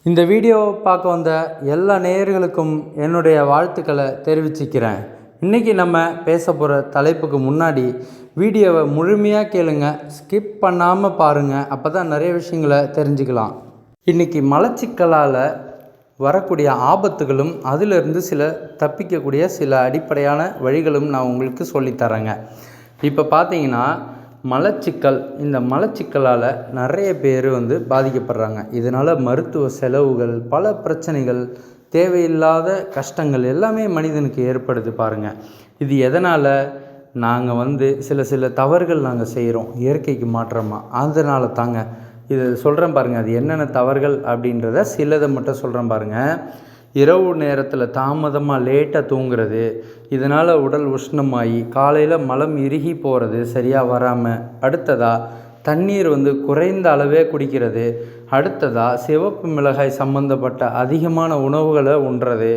இந்த வீடியோவை பார்க்க வந்த எல்லா நேயர்களுக்கும் என்னுடைய வாழ்த்துக்களை தெரிவிச்சுக்கிறேன். இன்றைக்கி நம்ம பேச போகிற தலைப்புக்கு முன்னாடி வீடியோவை முழுமையாக கேளுங்க, ஸ்கிப் பண்ணாமல் பாருங்கள். அப்போ தான் நிறைய விஷயங்களை தெரிஞ்சுக்கலாம். இன்றைக்கி மலச்சிக்கலால் வரக்கூடிய ஆபத்துகளும் அதிலிருந்து தப்பிக்கக்கூடிய சில அடிப்படையான வழிகளும் நான் உங்களுக்கு சொல்லித்தரேங்க. இப்போ பார்த்தீங்கன்னா மலச்சிக்கல், இந்த மலச்சிக்கலால் நிறைய பேர் பாதிக்கப்படுறாங்க. இதனால் மருத்துவ செலவுகள், பல பிரச்சனைகள், தேவையில்லாத கஷ்டங்கள் எல்லாமே மனிதனுக்கு ஏற்படுது பாருங்கள். இது எதனால்? நாங்கள் சில தவறுகள் நாங்கள் செய்கிறோம் இயற்கைக்கு மாற்றமாக. அதனால தாங்க இது சொல்கிறேன் பாருங்கள். அது என்னென்ன தவறுகள் அப்படின்றத சிலதை மட்டும் சொல்கிறேன் பாருங்கள். இரவு நேரத்தில் தாமதமாக லேட்டாக தூங்குறது, இதனால் உடல் உஷ்ணமாகி காலையில் மலம் இறுகி போகிறது சரியாக வராமல். அடுத்ததாக தண்ணீர் குறைந்த அளவே குடிக்கிறது. அடுத்ததாக சிவப்பு மிளகாய் சம்மந்தப்பட்ட அதிகமான உணவுகளை உண்றது,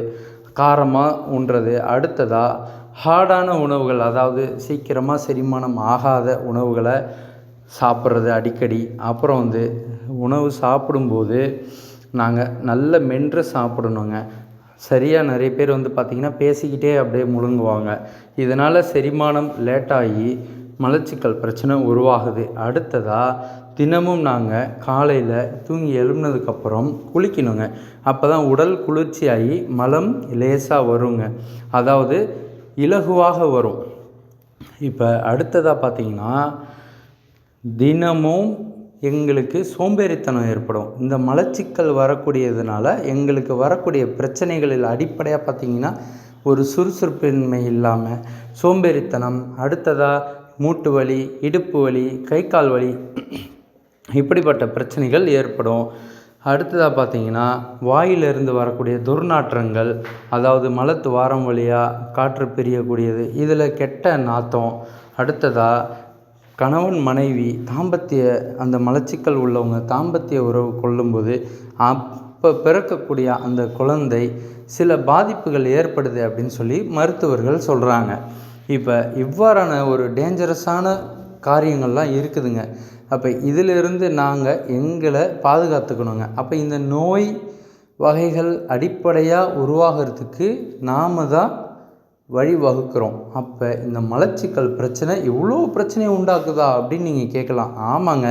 காரமாக உண்றது. அடுத்ததாக ஹார்டான உணவுகள், அதாவது சீக்கிரமாக செரிமானம் ஆகாத உணவுகளை சாப்பிட்றது அடிக்கடி. அப்புறம் உணவு சாப்பிடும்போது நாங்கள் நல்ல மென்று சாப்பிடணுங்க. சரியாக நிறைய பேர் பார்த்திங்கன்னா பேசிக்கிட்டே அப்படியே முழுங்குவாங்க. இதனால் செரிமானம் லேட்டாகி மலச்சிக்கல் பிரச்சனை உருவாகுது. அடுத்ததாக தினமும் நாங்கள் காலையில் தூங்கி எழும்பினதுக்கப்புறம் குளிக்கணுங்க. அப்போ தான் உடல் குளிர்ச்சியாகி மலம் லேசாக வருங்க, அதாவது இலகுவாக வரும். இப்போ அடுத்ததாக பார்த்திங்கன்னா தினமும் எங்களுக்கு சோம்பேறித்தனம் ஏற்படும். இந்த மலச்சிக்கல் வரக்கூடியதுனால எங்களுக்கு வரக்கூடிய பிரச்சனைகளில் அடிப்படையாக பார்த்திங்கன்னா ஒரு சுறுசுறுப்பின்மை இல்லாமல் சோம்பேறித்தனம், அடுத்ததாக மூட்டு வலி, இடுப்பு வலி, கை கால் வலி, இப்படிப்பட்ட பிரச்சனைகள் ஏற்படும். அடுத்ததாக பார்த்திங்கன்னா வாயிலிருந்து வரக்கூடிய துர்நாற்றங்கள், அதாவது மலத்து வாரம் வழியாக காற்று பிரியக்கூடியது, இதில் கெட்ட நாற்றம். அடுத்ததாக கணவன் மனைவி அந்த மலச்சிக்கல் உள்ளவங்க தாம்பத்திய உறவு கொள்ளும்போது அப்போ பிறக்கக்கூடிய அந்த குழந்தை சில பாதிப்புகள் ஏற்படுது அப்படின்னு சொல்லி மருத்துவர்கள் சொல்கிறாங்க. இப்போ இவ்வாறான ஒரு டேஞ்சரஸான காரியங்கள்லாம் இருக்குதுங்க. அப்போ இதிலிருந்து நாங்கள் எங்களை பாதுகாத்துக்கணுங்க. அப்போ இந்த நோய் வகைகள் அடிப்படையாக உருவாகிறதுக்கு நாம் தான் வழிவகுக்கிறோம். அப்போ இந்த மலச்சிக்கல் பிரச்சனை இவ்வளோ பிரச்சனையை உண்டாக்குதா அப்படின்னு நீங்கள் கேட்கலாம். ஆமாங்க.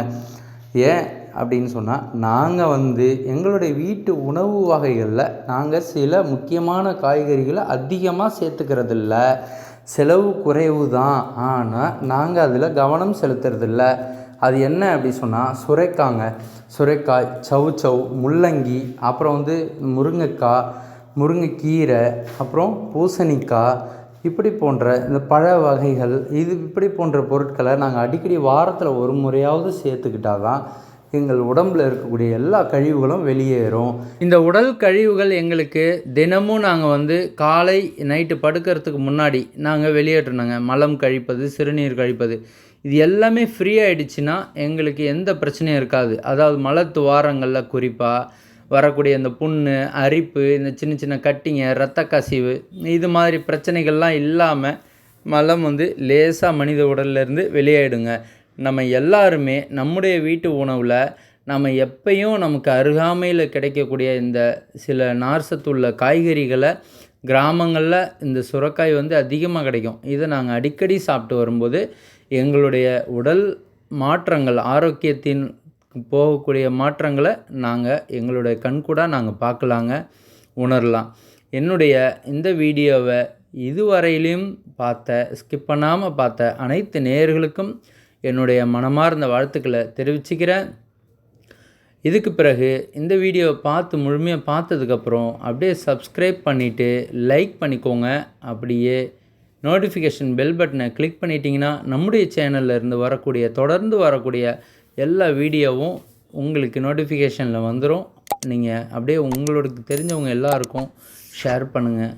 ஏன் அப்படின்னு சொன்னால் நாங்கள் எங்களுடைய வீட்டு உணவு வகைகளில் நாங்கள் சில முக்கியமான காய்கறிகளை அதிகமாக சேர்த்துக்கிறதில்ல. செலவு குறைவு தான், ஆனால் நாங்கள் அதில் கவனம் செலுத்துறதில்ல. அது என்ன அப்படி சொன்னால் சுரைக்காய், சவுச்சவ், முள்ளங்கி, அப்புறம் முருங்கைக்காய், முருங்கைக்கீரை, அப்புறம் பூசணிக்காய், இப்படி போன்ற இந்த பழ வகைகள், இப்படி போன்ற பொருட்களை நாங்கள் அடிக்கடி வாரத்தில் ஒரு முறையாவது சேர்த்துக்கிட்டால் தான் எங்கள் உடம்பில் இருக்கக்கூடிய எல்லா கழிவுகளும் வெளியேறும். இந்த உடல் கழிவுகள் எங்களுக்கு தினமும் நாங்கள் காலை நைட்டு படுக்கிறதுக்கு முன்னாடி நாங்கள் வெளியேற்றணுங்க. மலம் கழிப்பது, சிறுநீர் கழிப்பது, இது எல்லாமே ஃப்ரீ ஆகிடுச்சின்னா எங்களுக்கு எந்த பிரச்சனையும் இருக்காது. அதாவது மலத்துவாரங்களில் குறிப்பாக வரக்கூடிய இந்த புண்ணு, அரிப்பு, இந்த சின்ன சின்ன கட்டிங்க, இரத்த கசிவு, இது மாதிரி பிரச்சனைகள்லாம் இல்லாமல் மலம் லேசாக மனித உடல்லேருந்து வெளியாயிடுங்க. நம்ம எல்லாருமே நம்முடைய வீட்டு உணவில் நம்ம எப்பயும் நமக்கு அருகாமையில் கிடைக்கக்கூடிய இந்த சில நார்சத்துள்ள காய்கறிகளை, கிராமங்களில் இந்த சுரைக்காய் அதிகமாக கிடைக்கும். இதை நாங்கள் அடிக்கடி சாப்பிட்டு வரும்போது எங்களுடைய உடல் மாற்றங்கள், ஆரோக்கியத்தின் போகக்கூடிய மாற்றங்களை நாங்கள் எங்களுடைய கண்கூடாக நாங்கள் பார்க்கலாங்க, உணரலாம். என்னுடைய இந்த வீடியோவை இதுவரையிலையும் ஸ்கிப் பண்ணாமல் பார்த்த அனைத்து நேயர்களுக்கும் என்னுடைய மனமார்ந்த வாழ்த்துக்களை தெரிவிச்சுக்கிறேன். இதுக்கு பிறகு இந்த வீடியோவை முழுமையாக பார்த்ததுக்கப்புறம் அப்படியே சப்ஸ்கிரைப் பண்ணிவிட்டு லைக் பண்ணிக்கோங்க. அப்படியே நோட்டிஃபிகேஷன் பெல் பட்டனை கிளிக் பண்ணிட்டீங்கன்னா நம்முடைய சேனல்லேருந்து தொடர்ந்து வரக்கூடிய எல்லா வீடியோவும் உங்களுக்கு நோட்டிஃபிகேஷனில் வந்துடும். நீங்கள் அப்படியே உங்களுக்கு தெரிஞ்சவங்க எல்லாருக்கும் ஷேர் பண்ணுங்கள்.